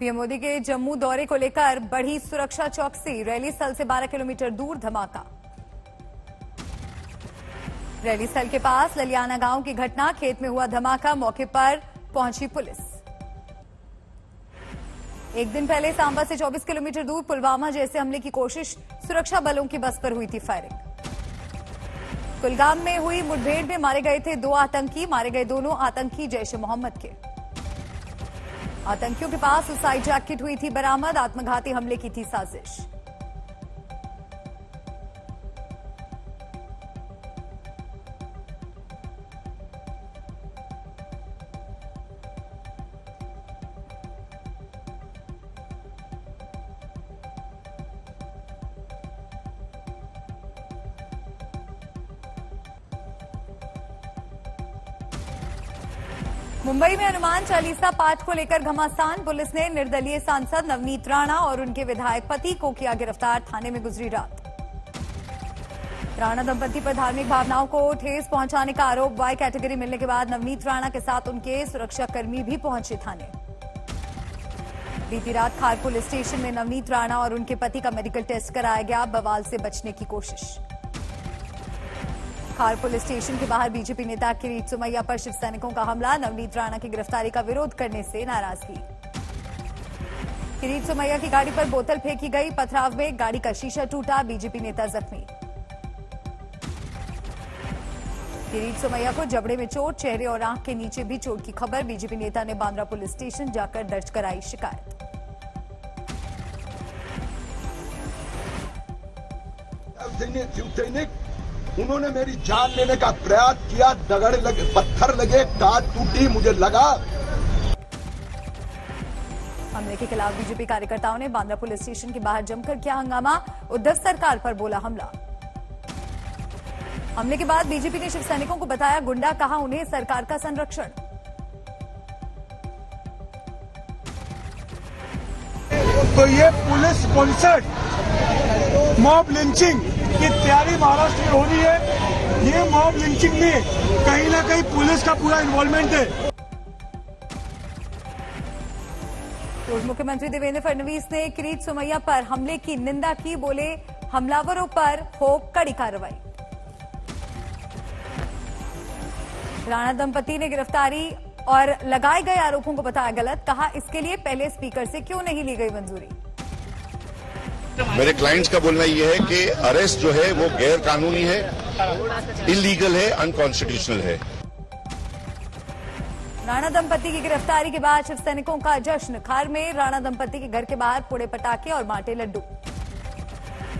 PM Modi के जम्मू दौरे को लेकर बढ़ी सुरक्षा चौकसी। रैली स्थल से 12 किलोमीटर दूर धमाका। रैली स्थल के पास ललियाना गांव की घटना, खेत में हुआ धमाका, मौके पर पहुंची पुलिस। एक दिन पहले सांबा से 24 किलोमीटर दूर पुलवामा जैसे हमले की कोशिश, सुरक्षा बलों की बस पर हुई थी फायरिंग। कुलगाम में हुई मुठभेड़ में मारे गए थे 2 आतंकी, मारे गए दोनों आतंकी जैश ए मोहम्मद के। आतंकियों के पास सुसाइड जैकेट हुई थी बरामद, आत्मघाती हमले की थी साजिश। मुंबई में हनुमान चालीसा पाठ को लेकर घमासान। पुलिस ने निर्दलीय सांसद नवनीत राणा और उनके विधायक पति को किया गिरफ्तार, थाने में गुजरी रात। राणा दंपति पर धार्मिक भावनाओं को ठेस पहुंचाने का आरोप। वाई कैटेगरी मिलने के बाद नवनीत राणा के साथ उनके सुरक्षाकर्मी भी पहुंचे थाने। बीती रात खार पुलिस स्टेशन में नवनीत राणा और उनके पति का मेडिकल टेस्ट कराया गया, बवाल से बचने की कोशिश। खार पुलिस स्टेशन के बाहर बीजेपी नेता किरीट सोमैया पर शिव सैनिकों का हमला। नवनीत राणा की गिरफ्तारी का विरोध करने से नाराजगी। किरीट सोमैया की गाड़ी पर बोतल फेंकी गई, पथराव में गाड़ी का शीशा टूटा, बीजेपी नेता जख्मी। किरीट सोमैया को जबड़े में चोट, चेहरे और आंख के नीचे भी चोट की खबर। बीजेपी नेता ने बांद्रा पुलिस स्टेशन जाकर दर्ज कराई शिकायत। उन्होंने मेरी जान लेने का प्रयास किया, दगड़ लगे, पत्थर लगे, टाट टूटी, मुझे लगा। हमले के खिलाफ बीजेपी कार्यकर्ताओं ने बांद्रा पुलिस स्टेशन के बाहर जमकर किया हंगामा। उद्धव सरकार पर बोला हमला। हमले के बाद बीजेपी ने शिव सैनिकों को बताया गुंडा, कहा उन्हें सरकार का संरक्षण। तो ये पुलिस कॉन्सर्ट मॉब लिंचिंग की तैयारी महाराष्ट्र में हो रही है। ये मॉब लिंचिंग में कहीं ना कहीं पुलिस का पूरा इन्वॉल्वमेंट है। पूर्व मुख्यमंत्री देवेंद्र फडणवीस ने किरीट सोमैया पर हमले की निंदा की, बोले हमलावरों पर हो कड़ी कार्रवाई। राणा दंपति ने गिरफ्तारी और लगाए गए आरोपों को बताया गलत, कहा इसके लिए पहले स्पीकर से क्यों नहीं ली गई मंजूरी। मेरे क्लाइंट्स का बोलना यह है कि अरेस्ट जो है वो गैर कानूनी है, इलीगल है, अनकॉन्स्टिट्यूशनल है। राणा दंपति की गिरफ्तारी के बाद शिव सैनिकों का जश्न। खार में राणा दंपति के घर के बाहर पुड़े पटाखे और बांटे लड्डू।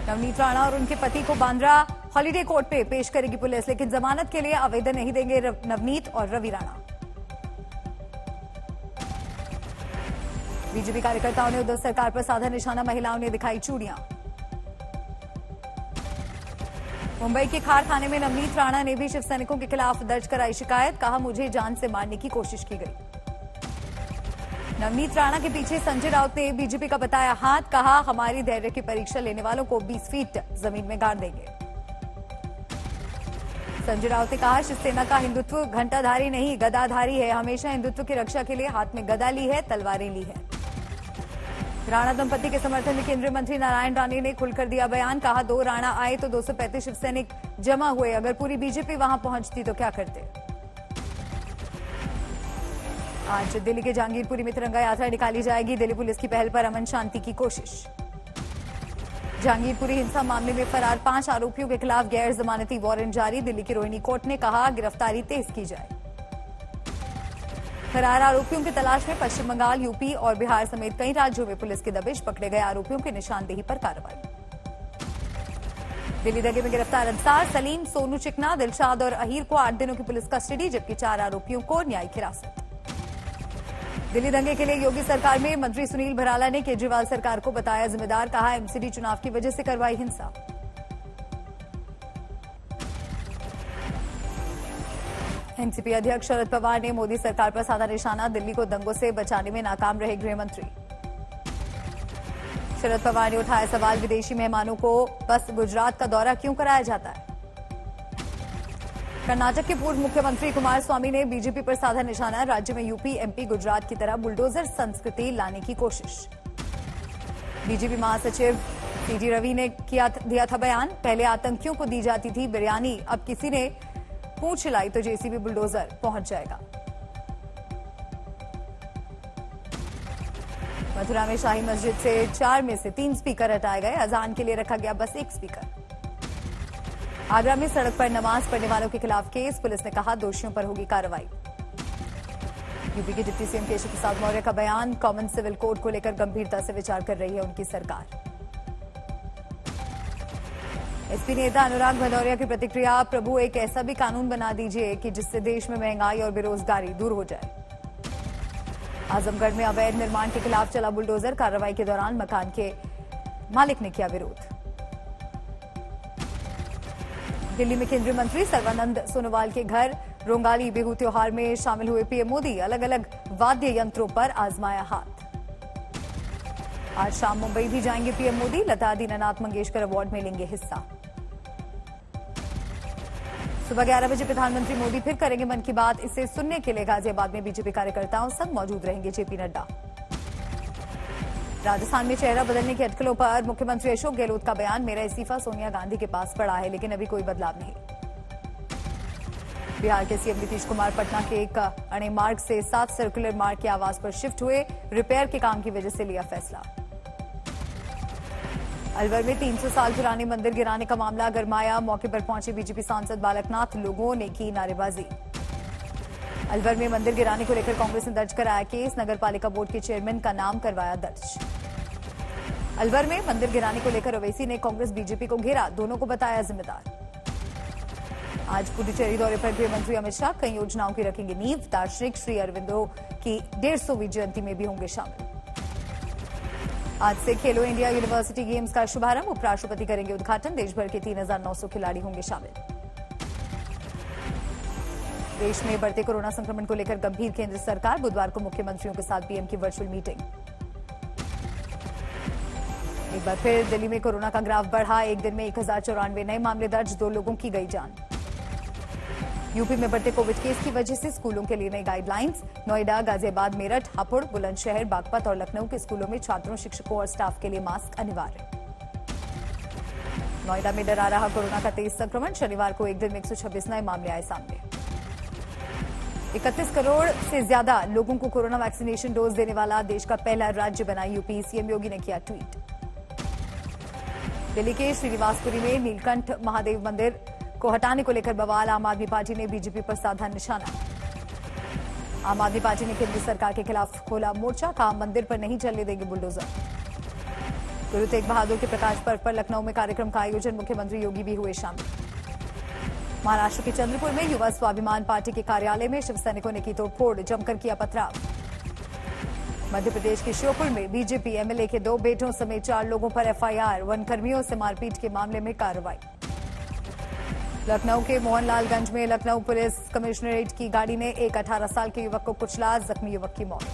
नवनीत राणा और उनके पति को बांद्रा हॉलिडे कोर्ट पे पेश करेगी पुलिस, लेकिन जमानत के लिए आवेदन नहीं देंगे नवनीत और रवि राणा। बीजेपी कार्यकर्ताओं ने उद्धव सरकार पर साधा निशाना, महिलाओं ने दिखाई चूड़ियां। मुंबई के खार थाने में नवनीत राणा ने भी शिव सैनिकों के खिलाफ दर्ज कराई शिकायत, कहा मुझे जान से मारने की कोशिश की गई। नवनीत राणा के पीछे संजय राउत ने बीजेपी का बताया हाथ, कहा हमारी धैर्य की परीक्षा लेने वालों को 20 फीट जमीन में गाड़ देंगे। संजय राउत ने कहा शिवसेना का हिंदुत्व घंटाधारी नहीं गदाधारी है, हमेशा हिंदुत्व की रक्षा के लिए हाथ में गदा ली है, तलवारें ली है। राणा दंपति के समर्थन में केंद्रीय मंत्री नारायण राणे ने खुलकर दिया बयान, कहा 2 राणा आए तो 235 शिव सैनिक जमा हुए, अगर पूरी बीजेपी वहां पहुंचती तो क्या करते। आज दिल्ली के जहांगीरपुरी में तिरंगा यात्रा निकाली जाएगी। दिल्ली पुलिस की पहल पर अमन शांति की कोशिश। जहांगीरपुरी हिंसा मामले में फरार 5 आरोपियों के खिलाफ गैर जमानती वारंट जारी। दिल्ली की रोहिणी कोर्ट ने कहा गिरफ्तारी तेज की जाए। फरार आरोपियों की तलाश में पश्चिम बंगाल, यूपी और बिहार समेत कई राज्यों में पुलिस की दबिश, पकड़े गए आरोपियों की निशानदेही पर कार्रवाई। दिल्ली दंगे में गिरफ्तार अंसार, सलीम, सोनू चिकना, दिलशाद और अहीर को 8 दिनों की पुलिस कस्टडी, जबकि 4 आरोपियों को न्यायिक हिरासत। दिल्ली दंगे के लिए योगी सरकार में मंत्री सुनील भराला ने केजरीवाल सरकार को बताया जिम्मेदार, कहा एमसीडी चुनाव की वजह से करवाई हिंसा। एनसीपी अध्यक्ष शरद पवार ने मोदी सरकार पर साधा निशाना, दिल्ली को दंगों से बचाने में नाकाम रहे गृह मंत्री। शरद पवार ने उठाया सवाल, विदेशी मेहमानों को बस गुजरात का दौरा क्यों कराया जाता है। कर्नाटक के पूर्व मुख्यमंत्री कुमारस्वामी ने बीजेपी पर साधा निशाना। राज्य में यूपी, एमपी, गुजरात की तरह बुलडोजर संस्कृति लाने की कोशिश। बीजेपी महासचिव सीटी रवि ने दिया था बयान। पहले आतंकियों को दी जाती थी बिरयानी, अब किसी ने पूंछ हिलाई तो जेसीबी बुलडोजर पहुंच जाएगा। मथुरा में शाही मस्जिद से 4 में से 3 स्पीकर हटाए गए। अजान के लिए रखा गया बस 1 स्पीकर। आगरा में सड़क पर नमाज पढ़ने वालों के खिलाफ केस। पुलिस ने कहा दोषियों पर होगी कार्रवाई। यूपी के डिप्टी सीएम केशव प्रसाद मौर्य का बयान। कॉमन सिविल कोड को लेकर गंभीरता से विचार कर रही है उनकी सरकार। एसपी नेता अनुराग भदौरिया की प्रतिक्रिया। प्रभु, एक ऐसा भी कानून बना दीजिए कि जिससे देश में महंगाई और बेरोजगारी दूर हो जाए। आजमगढ़ में अवैध निर्माण के खिलाफ चला बुलडोजर। कार्रवाई के दौरान मकान के मालिक ने किया विरोध। दिल्ली में केंद्रीय मंत्री सर्बानंद सोनोवाल के घर रोंगाली बिहू त्योहार में शामिल हुए पीएम मोदी। अलग अलग वाद्य यंत्रों पर आजमाया हाथ। आज शाम मुंबई भी जाएंगे पीएम मोदी। लता दीनानाथ मंगेशकर अवार्ड में लेंगे हिस्सा। सुबह 11 बजे प्रधानमंत्री मोदी फिर करेंगे मन की बात। इसे सुनने के लिए गाजियाबाद में बीजेपी कार्यकर्ताओं संग मौजूद रहेंगे जेपी नड्डा। राजस्थान में चेहरा बदलने की अटकलों पर मुख्यमंत्री अशोक गहलोत का बयान। मेरा इस्तीफा सोनिया गांधी के पास पड़ा है, लेकिन अभी कोई बदलाव नहीं। बिहार के सीएम नीतीश कुमार पटना के एक अणे मार्ग से 7 सर्कुलर मार्ग के आवास पर शिफ्ट हुए। रिपेयर के काम की वजह से लिया फैसला। अलवर में 300 साल पुराने मंदिर गिराने का मामला गरमाया। मौके पर पहुंचे बीजेपी सांसद बालकनाथ। लोगों ने की नारेबाजी। अलवर में मंदिर गिराने को लेकर कांग्रेस ने दर्ज कराया केस। नगर पालिका बोर्ड के चेयरमैन का नाम करवाया दर्ज। अलवर में मंदिर गिराने को लेकर ओवैसी ने कांग्रेस बीजेपी को घेरा। दोनों को बताया जिम्मेदार। आज पुडुचेरी दौरे पर गृहमंत्री अमित शाह कई योजनाओं की रखेंगे नींव। दार्शनिक श्री अरविंदो की 150वीं जयंती में भी होंगे शामिल। आज से खेलो इंडिया यूनिवर्सिटी गेम्स का शुभारंभ। उपराष्ट्रपति करेंगे उद्घाटन। देश भर के 3900 खिलाड़ी होंगे शामिल। देश में बढ़ते कोरोना संक्रमण को लेकर गंभीर केंद्र सरकार। बुधवार को मुख्यमंत्रियों के साथ पीएम की वर्चुअल मीटिंग। एक बार फिर दिल्ली में कोरोना का ग्राफ बढ़ा। एक दिन में 1094 नए मामले दर्ज। 2 लोगों की गई जान। यूपी में बढ़ते कोविड केस की वजह से स्कूलों के लिए नई गाइडलाइंस। नोएडा, गाजियाबाद, मेरठ, हापुड़, बुलंदशहर, बागपत और लखनऊ के स्कूलों में छात्रों, शिक्षकों और स्टाफ के लिए मास्क अनिवार्य। नोएडा में डरा रहा कोरोना का तेज संक्रमण। शनिवार को एक दिन में 126 नए मामले आए सामने। 31 करोड़ से ज्यादा लोगों को कोरोना वैक्सीनेशन डोज देने वाला देश का पहला राज्य बना यूपी। सीएम योगी ने किया ट्वीट। दिल्ली के श्रीनिवासपुरी में नीलकंठ महादेव मंदिर को हटाने को लेकर बवाल। आम आदमी पार्टी ने बीजेपी पर साधा निशाना। आम आदमी पार्टी ने केंद्र सरकार के खिलाफ खोला मोर्चा। कहा मंदिर पर नहीं चलने देंगे बुलडोजर। गुरु तेग बहादुर के प्रकाश पर्व पर लखनऊ में कार्यक्रम का आयोजन। मुख्यमंत्री योगी भी हुए शामिल। महाराष्ट्र के चंद्रपुर में युवा स्वाभिमान पार्टी के कार्यालय में शिव सैनिकों ने की तोड़फोड़। जमकर किया पथराव। मध्य प्रदेश के श्योपुर में बीजेपी एमएलए के 2 बेटों समेत 4 लोगों पर एफआईआर। वनकर्मियों से मारपीट के मामले में कार्रवाई। लखनऊ के मोहनलालगंज में लखनऊ पुलिस कमिश्नरेट की गाड़ी ने एक 18 साल के युवक को कुचला। जख्मी युवक की मौत।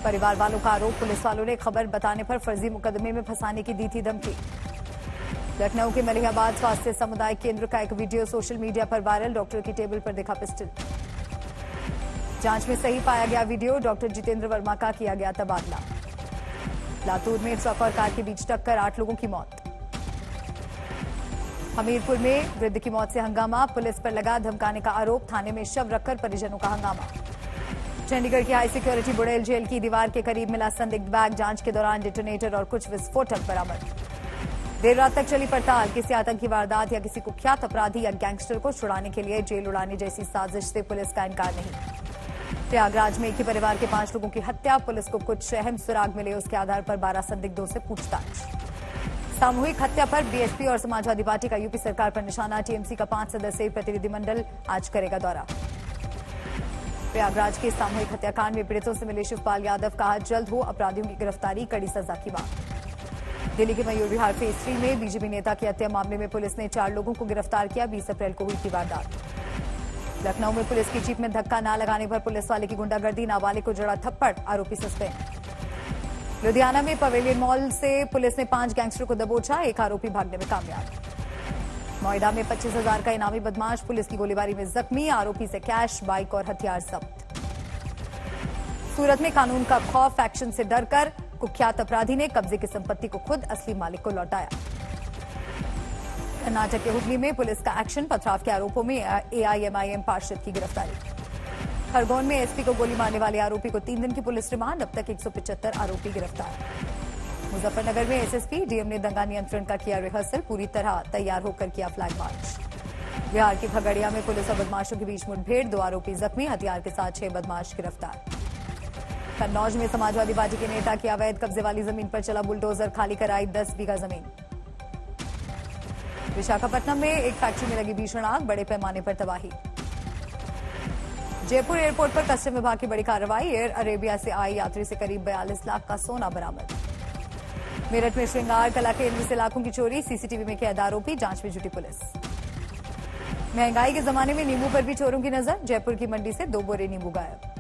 परिवार वालों का आरोप। पुलिस वालों ने खबर बताने पर फर्जी मुकदमे में फंसाने की दी थी धमकी। लखनऊ के मलिहाबाद स्वास्थ्य समुदाय केंद्र का एक वीडियो सोशल मीडिया पर वायरल। डॉक्टर की टेबल पर दिखा पिस्टल। जांच में सही पाया गया वीडियो। डॉक्टर जितेंद्र वर्मा का किया गया तबादला। लातूर में ट्रक और कार के बीच टक्कर। 8 लोगों की मौत। हमीरपुर में वृद्ध की मौत से हंगामा। पुलिस पर लगा धमकाने का आरोप। थाने में शव रखकर परिजनों का हंगामा। चंडीगढ़ की हाई सिक्योरिटी बुड़ैल जेल की दीवार के करीब मिला संदिग्ध बैग। जांच के दौरान डिटोनेटर और कुछ विस्फोटक बरामद। देर रात तक चली पड़ताल। किसी आतंकी वारदात या किसी कुख्यात अपराधी या गैंगस्टर को छुड़ाने के लिए जेल उड़ाने जैसी साजिश से पुलिस का इनकार नहीं। प्रयागराज में एक ही परिवार के 5 लोगों की हत्या। पुलिस को कुछ अहम सुराग मिले। उसके आधार पर 12 संदिग्धों से पूछताछ। सामूहिक हत्या पर बीएसपी और समाजवादी पार्टी का यूपी सरकार पर निशाना। टीएमसी का 5 सदस्यीय प्रतिनिधिमंडल आज करेगा दौरा। प्रयागराज के सामूहिक हत्याकांड में पीड़ितों से मिले शिवपाल यादव। कहा जल्द हो अपराधियों की गिरफ्तारी, कड़ी सजा की मांग। दिल्ली के मयूर विहार फेज 3 में बीजेपी नेता की हत्या मामले में पुलिस ने 4 लोगों को गिरफ्तार किया। 20 अप्रैल को हुई थी वारदात। लखनऊ में पुलिस की जीप में धक्का न लगाने पर पुलिस वाले की गुंडागर्दी। नाबालिग को जड़ा थप्पड़। आरोपी सस्पेंड। लुधियाना में पवेलियन मॉल से पुलिस ने 5 गैंगस्टर को दबोचा। एक आरोपी भागने में कामयाब। नोएडा में 25,000 का इनामी बदमाश पुलिस की गोलीबारी में जख्मी, आरोपी से कैश, बाइक और हथियार जब्त। सूरत में कानून का खौफ, एक्शन से डरकर कुख्यात अपराधी ने कब्जे की संपत्ति को खुद असली मालिक को लौटाया। कर्नाटक के हुगली में पुलिस का एक्शन, पथराव के आरोपों में एआईएमआईएम पार्षद की गिरफ्तारी। खरगोन में एसपी को गोली मारने वाले आरोपी को 3 दिन की पुलिस रिमांड, अब तक 175 आरोपी गिरफ्तार। मुजफ्फरनगर में एसएसपी डीएम ने दंगा नियंत्रण का किया रिहर्सल, पूरी तरह तैयार होकर किया फ्लैग मार्च। बिहार के खगड़िया में पुलिस और बदमाशों के बीच मुठभेड़, 2 आरोपी जख्मी, हथियार के साथ 6 बदमाश गिरफ्तार। कन्नौज में समाजवादी पार्टी के नेता की अवैध कब्जे वाली जमीन पर चला बुलडोजर, खाली कराई 10 बीघा जमीन। विशाखापट्टनम में एक फैक्ट्री में लगी भीषण आग, बड़े पैमाने पर तबाही। जयपुर एयरपोर्ट पर कस्टम विभाग की बड़ी कार्रवाई, एयर अरेबिया से आई यात्री से करीब 42 लाख का सोना बरामद। मेरठ में श्रृंगार कला केंद्र से लाखों की चोरी, सीसीटीवी में कैद आरोपी, जांच में जुटी पुलिस। महंगाई के जमाने में नींबू पर भी चोरों की नजर, जयपुर की मंडी से 2 बोरे नींबू गायब।